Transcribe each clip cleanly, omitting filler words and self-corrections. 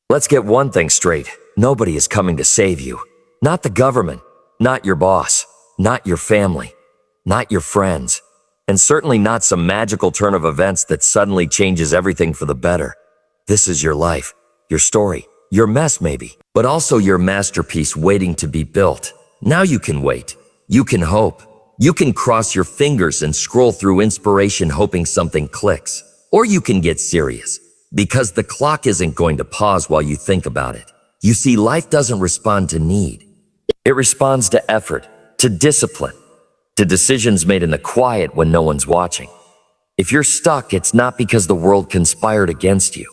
Let's get one thing straight. Nobody is coming to save you. Not the government, not your boss, not your family, not your friends, and certainly not some magical turn of events that suddenly changes everything for the better. This is your life, your story, your mess maybe, but also your masterpiece waiting to be built. Now you can wait. You can hope. You can cross your fingers and scroll through inspiration hoping something clicks. Or you can get serious, because the clock isn't going to pause while you think about it. You see, life doesn't respond to need. It responds to effort, to discipline, to decisions made in the quiet when no one's watching. If you're stuck, it's not because the world conspired against you.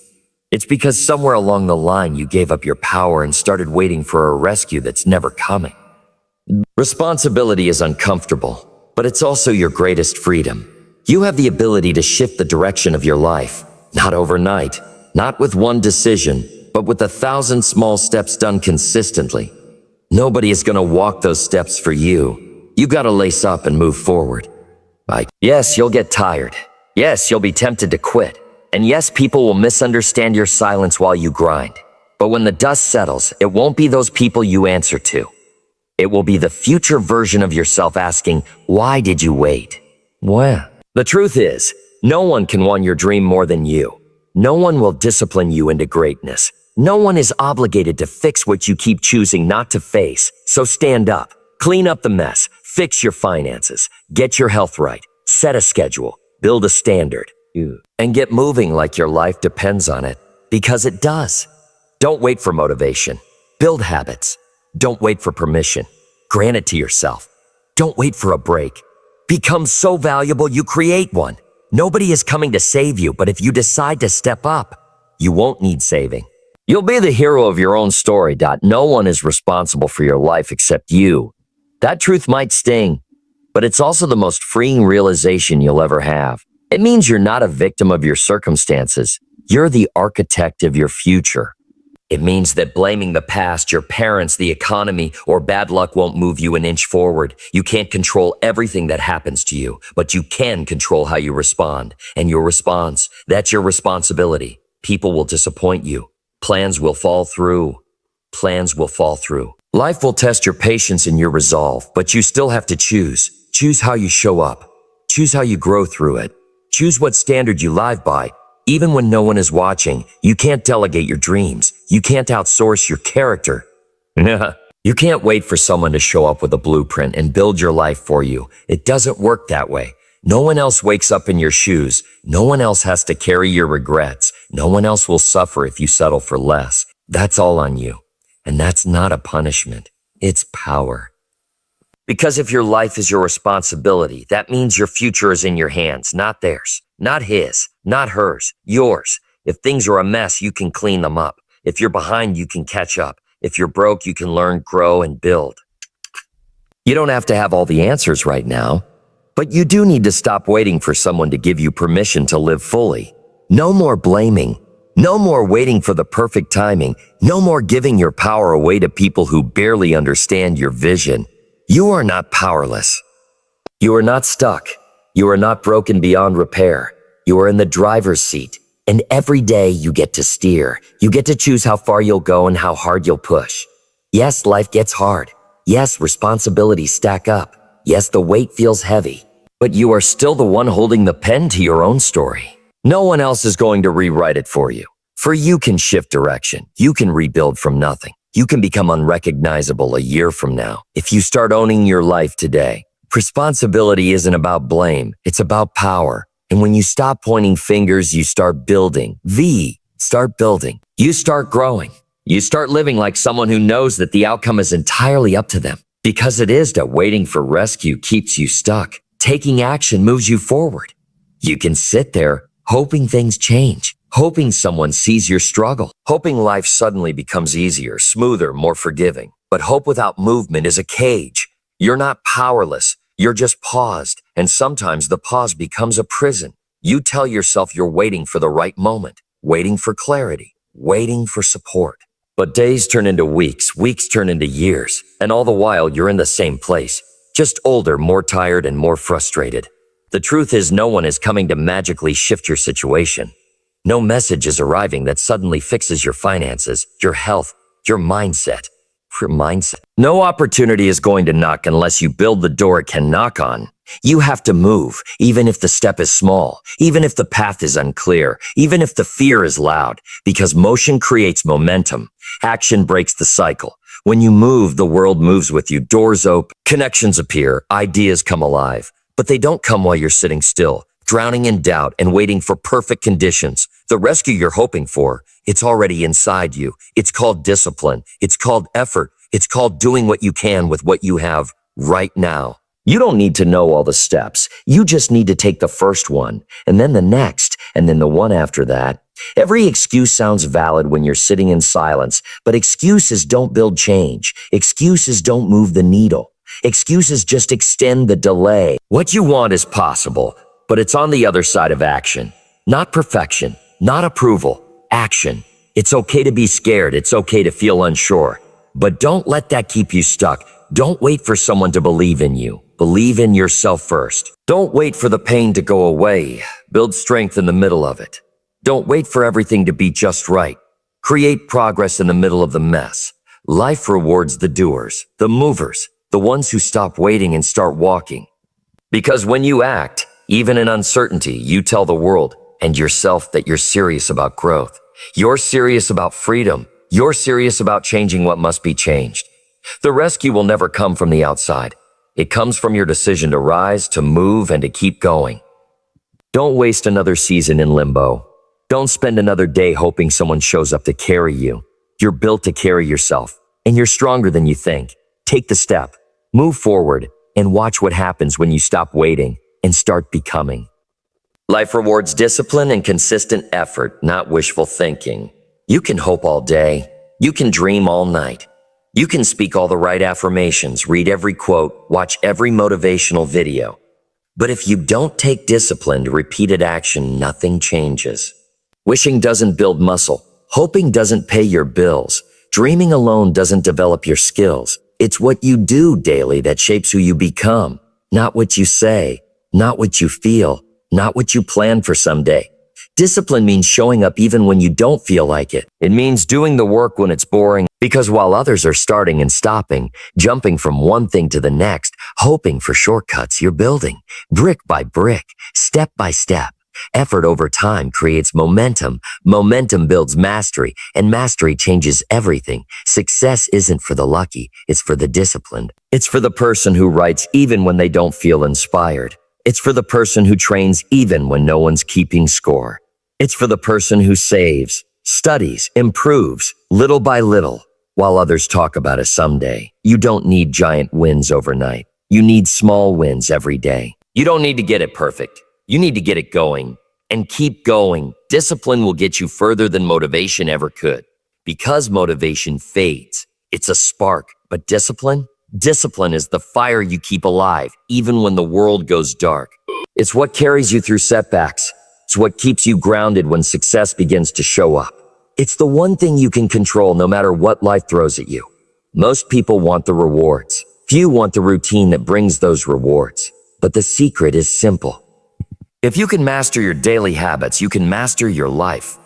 It's because somewhere along the line you gave up your power and started waiting for a rescue that's never coming. Responsibility is uncomfortable, but it's also your greatest freedom. You have the ability to shift the direction of your life, not overnight, not with one decision, but with 1,000 small steps done consistently. Nobody is going to walk those steps for you. You got to lace up and move forward. Yes, you'll get tired. Yes, you'll be tempted to quit. And yes, people will misunderstand your silence while you grind. But when the dust settles, it won't be those people you answer to. It will be the future version of yourself asking, why did you wait? Well, the truth is, no one can want your dream more than you. No one will discipline you into greatness. No one is obligated to fix what you keep choosing not to face. So stand up, clean up the mess, fix your finances, get your health right, set a schedule, build a standard, and get moving like your life depends on it, because it does. Don't wait for motivation. Build habits. Don't wait for permission. Grant it to yourself. Don't wait for a break. Become so valuable you create one. Nobody is coming to save you, but if you decide to step up, you won't need saving. You'll be the hero of your own story. No one is responsible for your life except you. That truth might sting, but it's also the most freeing realization you'll ever have. It means you're not a victim of your circumstances. You're the architect of your future. It means that blaming the past, your parents, the economy, or bad luck won't move you an inch forward. You can't control everything that happens to you, but you can control how you respond. And your response, that's your responsibility. People will disappoint you. Plans will fall through. Plans will fall through. Life will test your patience and your resolve, but you still have to choose. Choose how you show up. Choose how you grow through it. Choose what standard you live by. Even when no one is watching, you can't delegate your dreams. You can't outsource your character. You can't wait for someone to show up with a blueprint and build your life for you. It doesn't work that way. No one else wakes up in your shoes. No one else has to carry your regrets. No one else will suffer if you settle for less. That's all on you. And that's not a punishment. It's power. Because if your life is your responsibility, that means your future is in your hands, not theirs, not his, not hers, yours. If things are a mess, you can clean them up. If you're behind, you can catch up. If you're broke, you can learn, grow, and build. You don't have to have all the answers right now, but you do need to stop waiting for someone to give you permission to live fully. No more blaming. No more waiting for the perfect timing. No more giving your power away to people who barely understand your vision. You are not powerless. You are not stuck. You are not broken beyond repair. You are in the driver's seat. And every day you get to steer. You get to choose how far you'll go and how hard you'll push. Yes, life gets hard. Yes, responsibilities stack up. Yes, the weight feels heavy. But you are still the one holding the pen to your own story. No one else is going to rewrite it for you. For you can shift direction. You can rebuild from nothing. You can become unrecognizable a year from now if you start owning your life today. Responsibility isn't about blame. It's about power. And when you stop pointing fingers, you start building. Start building. You start growing. You start living like someone who knows that the outcome is entirely up to them. Because it is that waiting for rescue keeps you stuck. Taking action moves you forward. You can sit there hoping things change. Hoping someone sees your struggle. Hoping life suddenly becomes easier, smoother, more forgiving. But hope without movement is a cage. You're not powerless. You're just paused. And sometimes the pause becomes a prison. You tell yourself you're waiting for the right moment. Waiting for clarity. Waiting for support. But days turn into weeks. Weeks turn into years. And all the while you're in the same place. Just older, more tired, and more frustrated. The truth is no one is coming to magically shift your situation. No message is arriving that suddenly fixes your finances, your health, your mindset. No opportunity is going to knock unless you build the door it can knock on. You have to move, even if the step is small, even if the path is unclear, even if the fear is loud, because motion creates momentum. Action breaks the cycle. When you move, the world moves with you. Doors open, connections appear, ideas come alive. But they don't come while you're sitting still, drowning in doubt and waiting for perfect conditions. The rescue you're hoping for, it's already inside you. It's called discipline. It's called effort. It's called doing what you can with what you have right now. You don't need to know all the steps. You just need to take the first one, and then the next, and then the one after that. Every excuse sounds valid when you're sitting in silence, but excuses don't build change. Excuses don't move the needle. Excuses just extend the delay. What you want is possible, but it's on the other side of action. Not perfection, not approval, action. It's okay to be scared. It's okay to feel unsure. But don't let that keep you stuck. Don't wait for someone to believe in you. Believe in yourself first. Don't wait for the pain to go away. Build strength in the middle of it. Don't wait for everything to be just right. Create progress in the middle of the mess. Life rewards the doers, the movers, the ones who stop waiting and start walking. Because when you act, even in uncertainty, you tell the world and yourself that you're serious about growth. You're serious about freedom. You're serious about changing what must be changed. The rescue will never come from the outside. It comes from your decision to rise, to move, and to keep going. Don't waste another season in limbo. Don't spend another day hoping someone shows up to carry you. You're built to carry yourself, and you're stronger than you think. Take the step, move forward, and watch what happens when you stop waiting and start becoming. Life rewards discipline and consistent effort, not wishful thinking. You can hope all day. You can dream all night. You can speak all the right affirmations, read every quote, watch every motivational video. But if you don't take disciplined, repeated action, nothing changes. Wishing doesn't build muscle. Hoping doesn't pay your bills. Dreaming alone doesn't develop your skills. It's what you do daily that shapes who you become. Not what you say, not what you feel, not what you plan for someday. Discipline means showing up even when you don't feel like it. It means doing the work when it's boring, because while others are starting and stopping, jumping from one thing to the next, hoping for shortcuts, you're building, brick by brick, step by step. Effort over time creates momentum. Momentum builds mastery, and mastery changes everything. Success isn't for the lucky, it's for the disciplined. It's for the person who writes even when they don't feel inspired. It's for the person who trains even when no one's keeping score. It's for the person who saves, studies, improves, little by little, while others talk about it someday. You don't need giant wins overnight. You need small wins every day. You don't need to get it perfect. You need to get it going and keep going. Discipline will get you further than motivation ever could, because motivation fades. It's a spark, but discipline is the fire you keep alive, even when the world goes dark. It's what carries you through setbacks. It's what keeps you grounded when success begins to show up. It's the one thing you can control no matter what life throws at you. Most people want the rewards. Few want the routine that brings those rewards. But the secret is simple. If you can master your daily habits, you can master your life.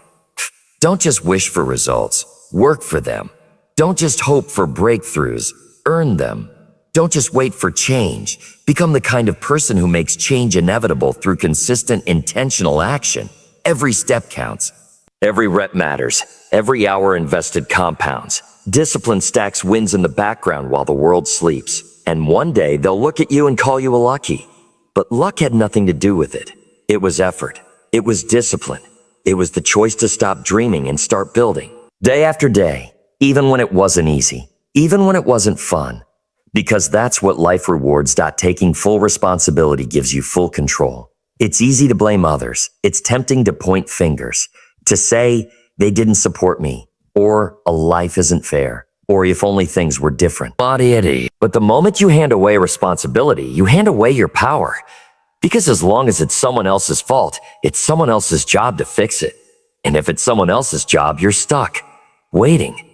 Don't just wish for results. Work for them. Don't just hope for breakthroughs. Earn them. Don't just wait for change. Become the kind of person who makes change inevitable through consistent, intentional action. Every step counts. Every rep matters. Every hour invested compounds. Discipline stacks wins in the background while the world sleeps. And one day they'll look at you and call you a lucky. But luck had nothing to do with it. It was effort. It was discipline. It was the choice to stop dreaming and start building. Day after day, even when it wasn't easy. Even when it wasn't fun. Because that's what life rewards. Taking full responsibility gives you full control. It's easy to blame others. It's tempting to point fingers. To say, they didn't support me. Or, a life isn't fair. Or, if only things were different. But the moment you hand away responsibility, you hand away your power. Because as long as it's someone else's fault, it's someone else's job to fix it. And if it's someone else's job, you're stuck. Waiting.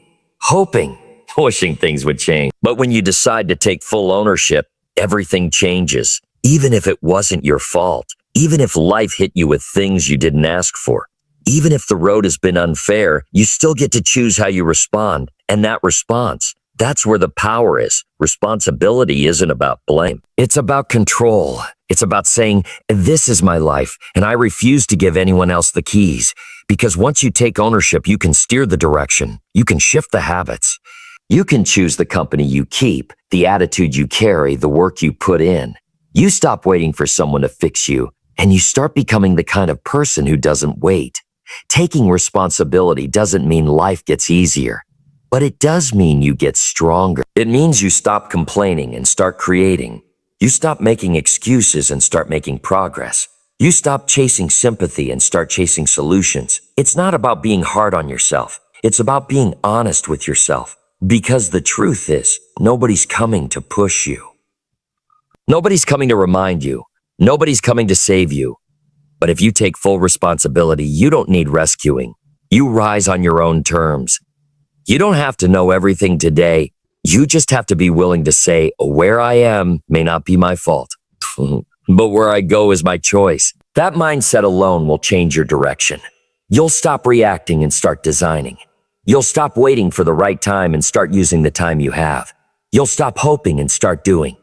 Hoping. Wishing things would change. But when you decide to take full ownership, everything changes. Even if it wasn't your fault. Even if life hit you with things you didn't ask for. Even if the road has been unfair, you still get to choose how you respond. And that response, that's where the power is. Responsibility isn't about blame. It's about control. It's about saying, this is my life, and I refuse to give anyone else the keys. Because once you take ownership, you can steer the direction. You can shift the habits. You can choose the company you keep, the attitude you carry, the work you put in. You stop waiting for someone to fix you, and you start becoming the kind of person who doesn't wait. Taking responsibility doesn't mean life gets easier, but it does mean you get stronger. It means you stop complaining and start creating. You stop making excuses and start making progress. You stop chasing sympathy and start chasing solutions. It's not about being hard on yourself. It's about being honest with yourself. Because the truth is, nobody's coming to push you. Nobody's coming to remind you. Nobody's coming to save you. But if you take full responsibility, you don't need rescuing. You rise on your own terms. You don't have to know everything today. You just have to be willing to say, where I am may not be my fault, but where I go is my choice. That mindset alone will change your direction. You'll stop reacting and start designing. You'll stop waiting for the right time and start using the time you have. You'll stop hoping and start doing.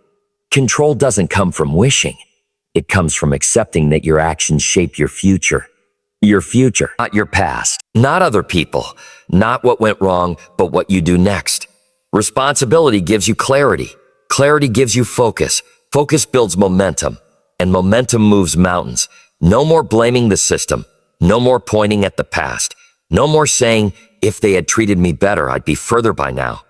Control doesn't come from wishing. It comes from accepting that your actions shape your future. Your future, not your past, not other people, not what went wrong, but what you do next. Responsibility gives you clarity. Clarity gives you focus. Focus builds momentum, and momentum moves mountains. No more blaming the system. No more pointing at the past. No more saying, if they had treated me better, I'd be further by now.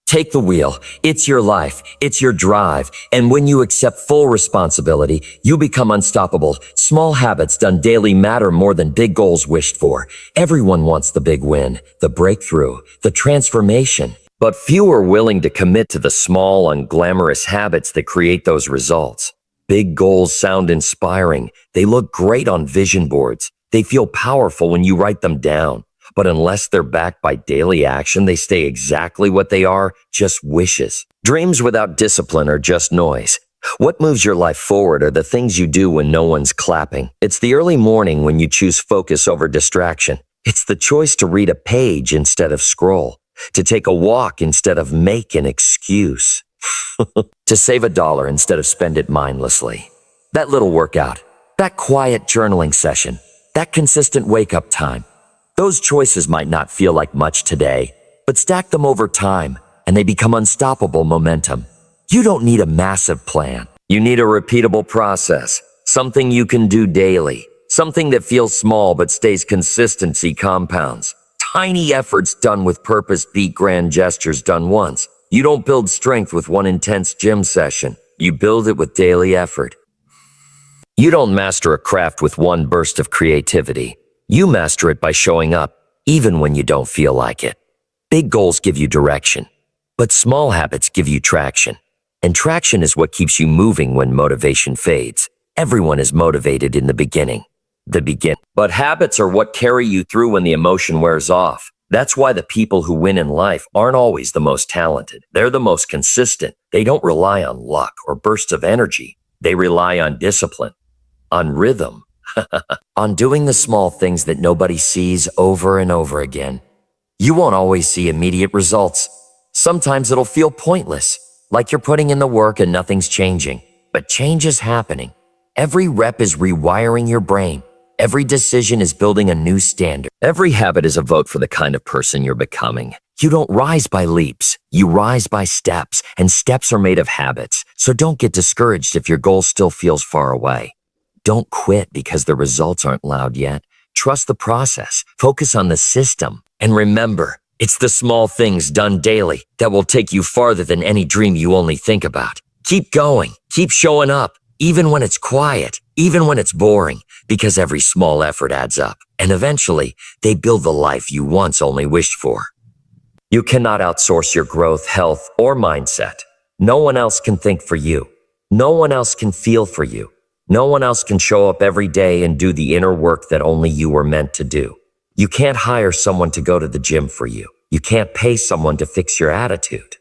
Take the wheel. It's your life. It's your drive. And when you accept full responsibility, you become unstoppable. Small habits done daily matter more than big goals wished for. Everyone wants the big win, the breakthrough, the transformation. But few are willing to commit to the small, unglamorous habits that create those results. Big goals sound inspiring. They look great on vision boards. They feel powerful when you write them down. But unless they're backed by daily action, they stay exactly what they are, just wishes. Dreams without discipline are just noise. What moves your life forward are the things you do when no one's clapping. It's the early morning when you choose focus over distraction. It's the choice to read a page instead of scroll, to take a walk instead of make an excuse, to save $1 instead of spend it mindlessly. That little workout, that quiet journaling session, that consistent wake-up time. Those choices might not feel like much today, but stack them over time, and they become unstoppable momentum. You don't need a massive plan. You need a repeatable process, something you can do daily, something that feels small but stays consistency compounds. Tiny efforts done with purpose beat grand gestures done once. You don't build strength with one intense gym session. You build it with daily effort. You don't master a craft with one burst of creativity. You master it by showing up, even when you don't feel like it. Big goals give you direction, but small habits give you traction. And traction is what keeps you moving when motivation fades. Everyone is motivated in the beginning. But habits are what carry you through when the emotion wears off. That's why the people who win in life aren't always the most talented. They're the most consistent. They don't rely on luck or bursts of energy. They rely on discipline, on rhythm, on doing the small things that nobody sees over and over again. You won't always see immediate results. Sometimes it'll feel pointless, like you're putting in the work and nothing's changing. But change is happening. Every rep is rewiring your brain. Every decision is building a new standard. Every habit is a vote for the kind of person you're becoming. You don't rise by leaps. You rise by steps, and steps are made of habits. So don't get discouraged if your goal still feels far away. Don't quit because the results aren't loud yet. Trust the process. Focus on the system. And remember, it's the small things done daily that will take you farther than any dream you only think about. Keep going. Keep showing up, even when it's quiet, even when it's boring, because every small effort adds up. And eventually, they build the life you once only wished for. You cannot outsource your growth, health, or mindset. No one else can think for you. No one else can feel for you. No one else can show up every day and do the inner work that only you were meant to do. You can't hire someone to go to the gym for you. You can't pay someone to fix your attitude.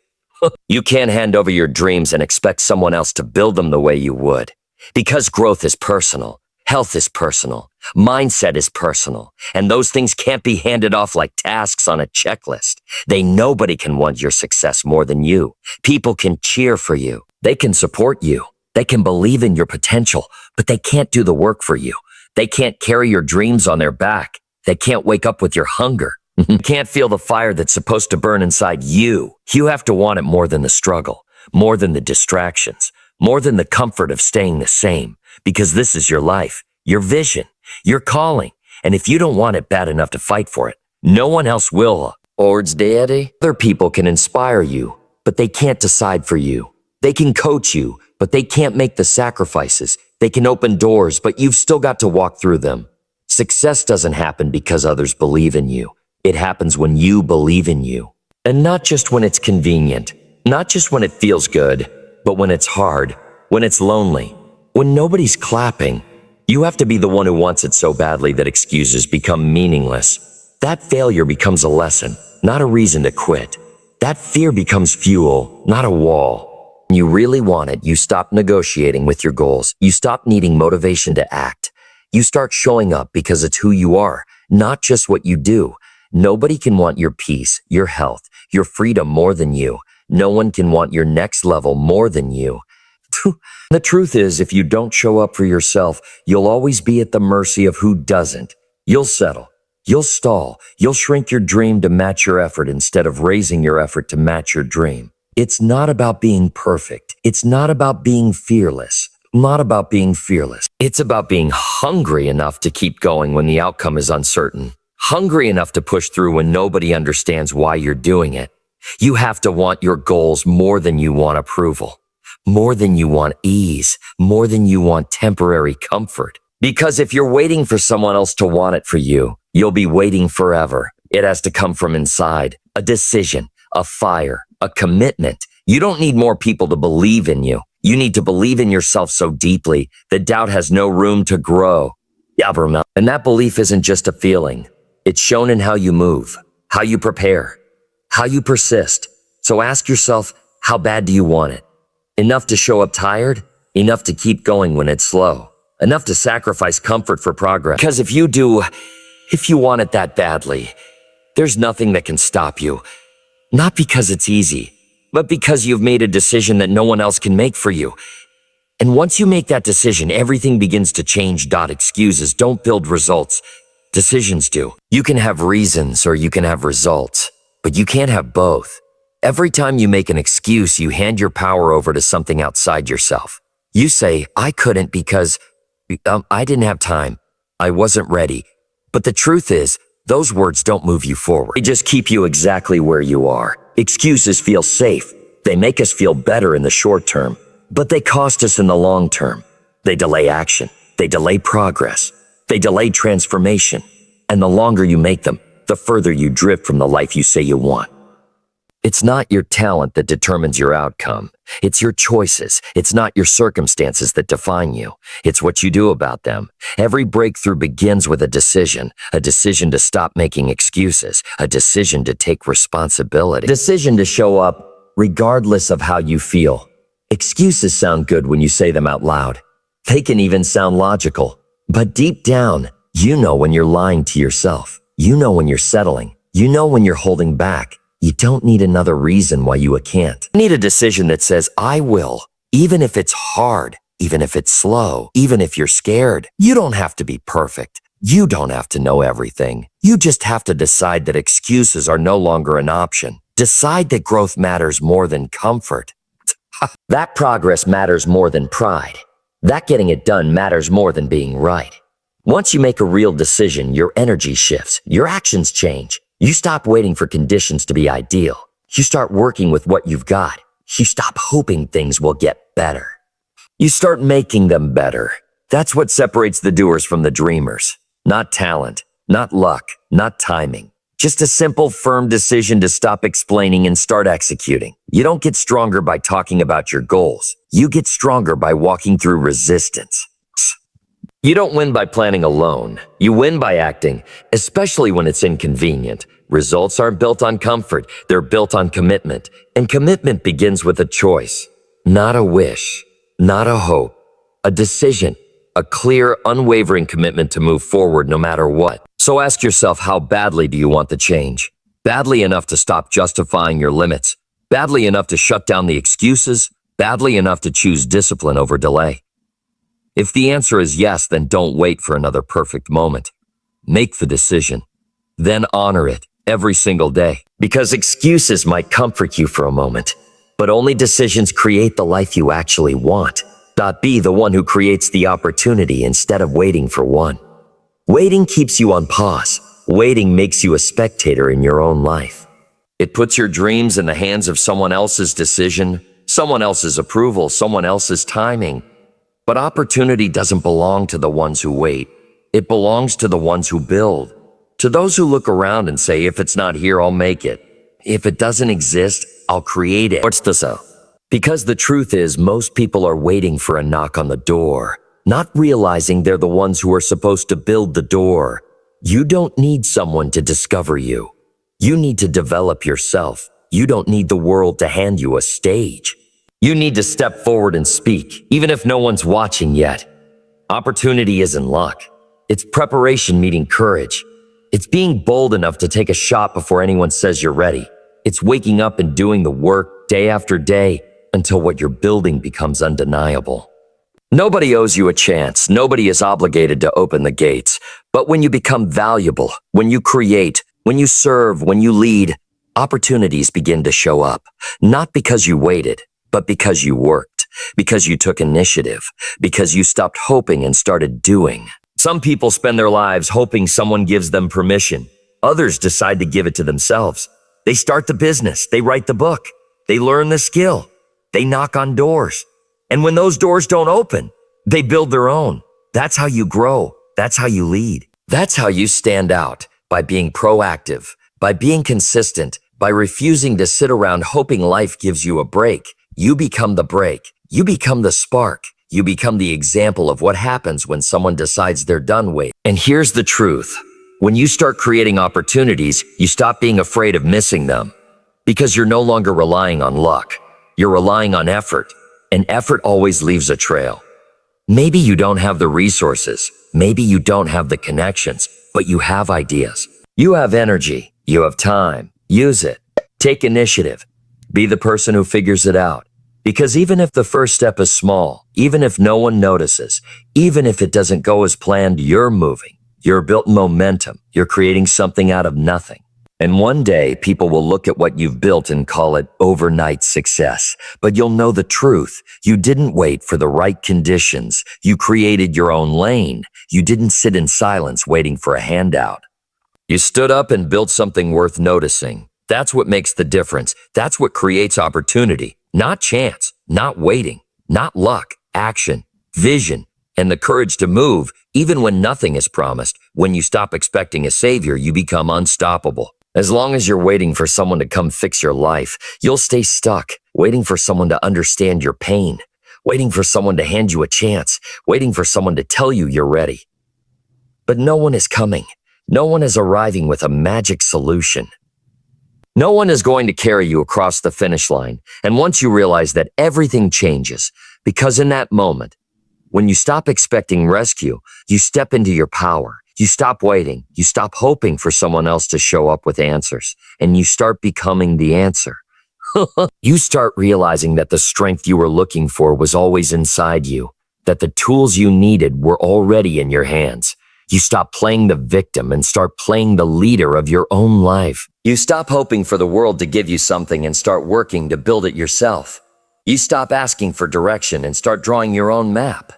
You can't hand over your dreams and expect someone else to build them the way you would. Because growth is personal. Health is personal. Mindset is personal. And those things can't be handed off like tasks on a checklist. Nobody can want your success more than you. People can cheer for you. They can support you. They can believe in your potential, but they can't do the work for you. They can't carry your dreams on their back. They can't wake up with your hunger. You can't feel the fire that's supposed to burn inside you. You have to want it more than the struggle, more than the distractions, more than the comfort of staying the same, because this is your life, your vision, your calling. And if you don't want it bad enough to fight for it, no one else will. Ord's deity. Other people can inspire you, but they can't decide for you. They can coach you, but they can't make the sacrifices. They can open doors, but you've still got to walk through them. Success doesn't happen because others believe in you. It happens when you believe in you. And not just when it's convenient, not just when it feels good, but when it's hard, when it's lonely, when nobody's clapping. You have to be the one who wants it so badly that excuses become meaningless. That failure becomes a lesson, not a reason to quit. That fear becomes fuel, not a wall. When you really want it, you stop negotiating with your goals. You stop needing motivation to act. You start showing up because it's who you are, not just what you do. Nobody can want your peace, your health, your freedom more than you. No one can want your next level more than you. The truth is, if you don't show up for yourself, you'll always be at the mercy of who doesn't. You'll settle. You'll stall. You'll shrink your dream to match your effort instead of raising your effort to match your dream. It's not about being perfect. It's not about being fearless. Not about being fearless. It's about being hungry enough to keep going when the outcome is uncertain. Hungry enough to push through when nobody understands why you're doing it. You have to want your goals more than you want approval, more than you want ease, more than you want temporary comfort. Because if you're waiting for someone else to want it for you, you'll be waiting forever. It has to come from inside. A decision, a fire, a commitment. You don't need more people to believe in you. You need to believe in yourself so deeply that doubt has no room to grow. And that belief isn't just a feeling. It's shown in how you move, how you prepare, how you persist. So ask yourself, how bad do you want it? Enough to show up tired? Enough to keep going when it's slow? Enough to sacrifice comfort for progress? Because if you want it that badly, there's nothing that can stop you. Not because it's easy, but because you've made a decision that no one else can make for you. And once you make that decision, everything begins to change. Excuses don't build results. Decisions do. You can have reasons or you can have results, but you can't have both. Every time you make an excuse, you hand your power over to something outside yourself. You say, I couldn't because I didn't have time. I wasn't ready. But the truth is, those words don't move you forward. They just keep you exactly where you are. Excuses feel safe. They make us feel better in the short term, but they cost us in the long term. They delay action. They delay progress. They delay transformation. And the longer you make them, the further you drift from the life you say you want. It's not your talent that determines your outcome. It's your choices. It's not your circumstances that define you. It's what you do about them. Every breakthrough begins with a decision to stop making excuses, a decision to take responsibility, a decision to show up regardless of how you feel. Excuses sound good when you say them out loud. They can even sound logical. But deep down, you know when you're lying to yourself. You know when you're settling. You know when you're holding back. You don't need another reason why you can't. You need a decision that says, I will, even if it's hard, even if it's slow, even if you're scared. You don't have to be perfect. You don't have to know everything. You just have to decide that excuses are no longer an option. Decide that growth matters more than comfort. That progress matters more than pride. That getting it done matters more than being right. Once you make a real decision, your energy shifts, your actions change. You stop waiting for conditions to be ideal. You start working with what you've got. You stop hoping things will get better. You start making them better. That's what separates the doers from the dreamers. Not talent, not luck, not timing. Just a simple, firm decision to stop explaining and start executing. You don't get stronger by talking about your goals. You get stronger by walking through resistance. You don't win by planning alone. You win by acting, especially when it's inconvenient. Results aren't built on comfort. They're built on commitment. And commitment begins with a choice, not a wish, not a hope, a decision, a clear, unwavering commitment to move forward no matter what. So ask yourself, how badly do you want the change? Badly enough to stop justifying your limits? Badly enough to shut down the excuses? Badly enough to choose discipline over delay? If the answer is yes, then don't wait for another perfect moment. Make the decision. Then honor it every single day. Because excuses might comfort you for a moment, but only decisions create the life you actually want. Be the one who creates the opportunity instead of waiting for one. Waiting keeps you on pause. Waiting makes you a spectator in your own life. It puts your dreams in the hands of someone else's decision, someone else's approval, someone else's timing. But opportunity doesn't belong to the ones who wait. It belongs to the ones who build. To those who look around and say, if it's not here, I'll make it. If it doesn't exist, I'll create it. Because the truth is, most people are waiting for a knock on the door, not realizing they're the ones who are supposed to build the door. You don't need someone to discover you. You need to develop yourself. You don't need the world to hand you a stage. You need to step forward and speak, even if no one's watching yet. Opportunity isn't luck. It's preparation meeting courage. It's being bold enough to take a shot before anyone says you're ready. It's waking up and doing the work day after day until what you're building becomes undeniable. Nobody owes you a chance. Nobody is obligated to open the gates. But when you become valuable, when you create, when you serve, when you lead, opportunities begin to show up. Not because you waited, but because you worked, because you took initiative, because you stopped hoping and started doing. Some people spend their lives hoping someone gives them permission. Others decide to give it to themselves. They start the business. They write the book. They learn the skill. They knock on doors. And when those doors don't open, they build their own. That's how you grow. That's how you lead. That's how you stand out, by being proactive, by being consistent, by refusing to sit around hoping life gives you a break. You become the break. You become the spark. You become the example of what happens when someone decides they're done waiting. And here's the truth. When you start creating opportunities, you stop being afraid of missing them, because you're no longer relying on luck. You're relying on effort, and effort always leaves a trail. Maybe you don't have the resources. Maybe you don't have the connections, but you have ideas. You have energy. You have time. Use it. Take initiative. Be the person who figures it out. Because even if the first step is small, even if no one notices, even if it doesn't go as planned, you're moving. You're building momentum. You're creating something out of nothing. And one day, people will look at what you've built and call it overnight success. But you'll know the truth. You didn't wait for the right conditions. You created your own lane. You didn't sit in silence waiting for a handout. You stood up and built something worth noticing. That's what makes the difference. That's what creates opportunity. Not chance, not waiting, not luck, action, vision, and the courage to move even when nothing is promised. When you stop expecting a savior, you become unstoppable. As long as you're waiting for someone to come fix your life, you'll stay stuck, waiting for someone to understand your pain, waiting for someone to hand you a chance, waiting for someone to tell you you're ready. But no one is coming. No one is arriving with a magic solution. No one is going to carry you across the finish line. And once you realize that, everything changes, because in that moment, when you stop expecting rescue, you step into your power. You stop waiting. You stop hoping for someone else to show up with answers, and you start becoming the answer. You start realizing that the strength you were looking for was always inside you, that the tools you needed were already in your hands. You stop playing the victim and start playing the leader of your own life. You stop hoping for the world to give you something and start working to build it yourself. You stop asking for direction and start drawing your own map.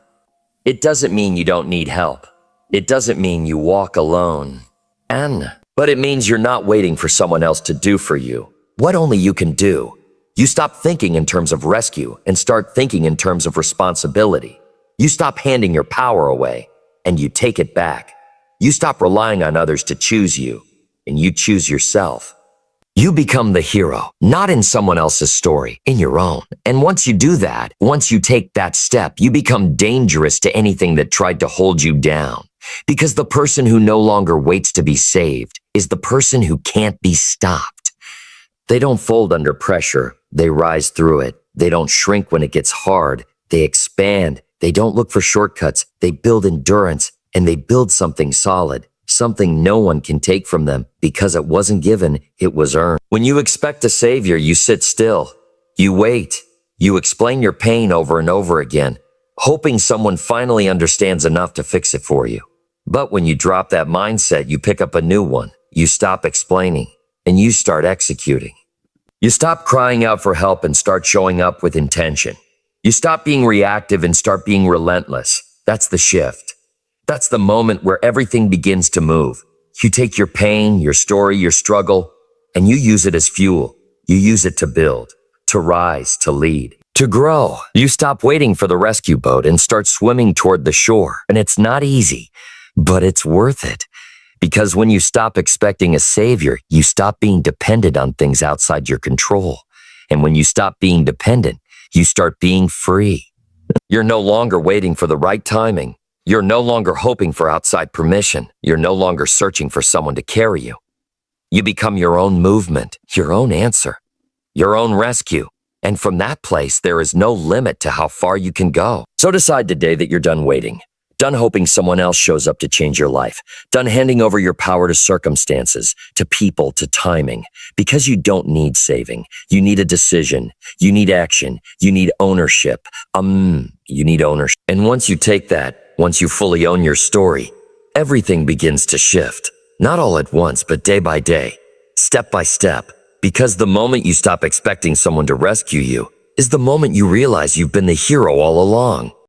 It doesn't mean you don't need help. It doesn't mean you walk alone. But it means you're not waiting for someone else to do for you what only you can do. You stop thinking in terms of rescue and start thinking in terms of responsibility. You stop handing your power away and you take it back. You stop relying on others to choose you, and you choose yourself. You become the hero, not in someone else's story, in your own. And once you do that, once you take that step, you become dangerous to anything that tried to hold you down. Because the person who no longer waits to be saved is the person who can't be stopped. They don't fold under pressure. They rise through it. They don't shrink when it gets hard. They expand. They don't look for shortcuts. They build endurance, and they build something solid, something no one can take from them because it wasn't given, it was earned. When you expect a savior, you sit still. You wait. You explain your pain over and over again, hoping someone finally understands enough to fix it for you. But when you drop that mindset, you pick up a new one. You stop explaining, and you start executing. You stop crying out for help and start showing up with intention. You stop being reactive and start being relentless. That's the shift. That's the moment where everything begins to move. You take your pain, your story, your struggle, and you use it as fuel. You use it to build, to rise, to lead, to grow. You stop waiting for the rescue boat and start swimming toward the shore. And it's not easy, but it's worth it. Because when you stop expecting a savior, you stop being dependent on things outside your control. And when you stop being dependent, you start being free. You're no longer waiting for the right timing. You're no longer hoping for outside permission. You're no longer searching for someone to carry you. You become your own movement, your own answer, your own rescue. And from that place, there is no limit to how far you can go. So decide today that you're done waiting. Done hoping someone else shows up to change your life. Done handing over your power to circumstances, to people, to timing. Because you don't need saving. You need a decision. You need action. You need ownership. You need ownership. And once you take that, once you fully own your story, everything begins to shift. Not all at once, but day by day, step by step. Because the moment you stop expecting someone to rescue you is the moment you realize you've been the hero all along.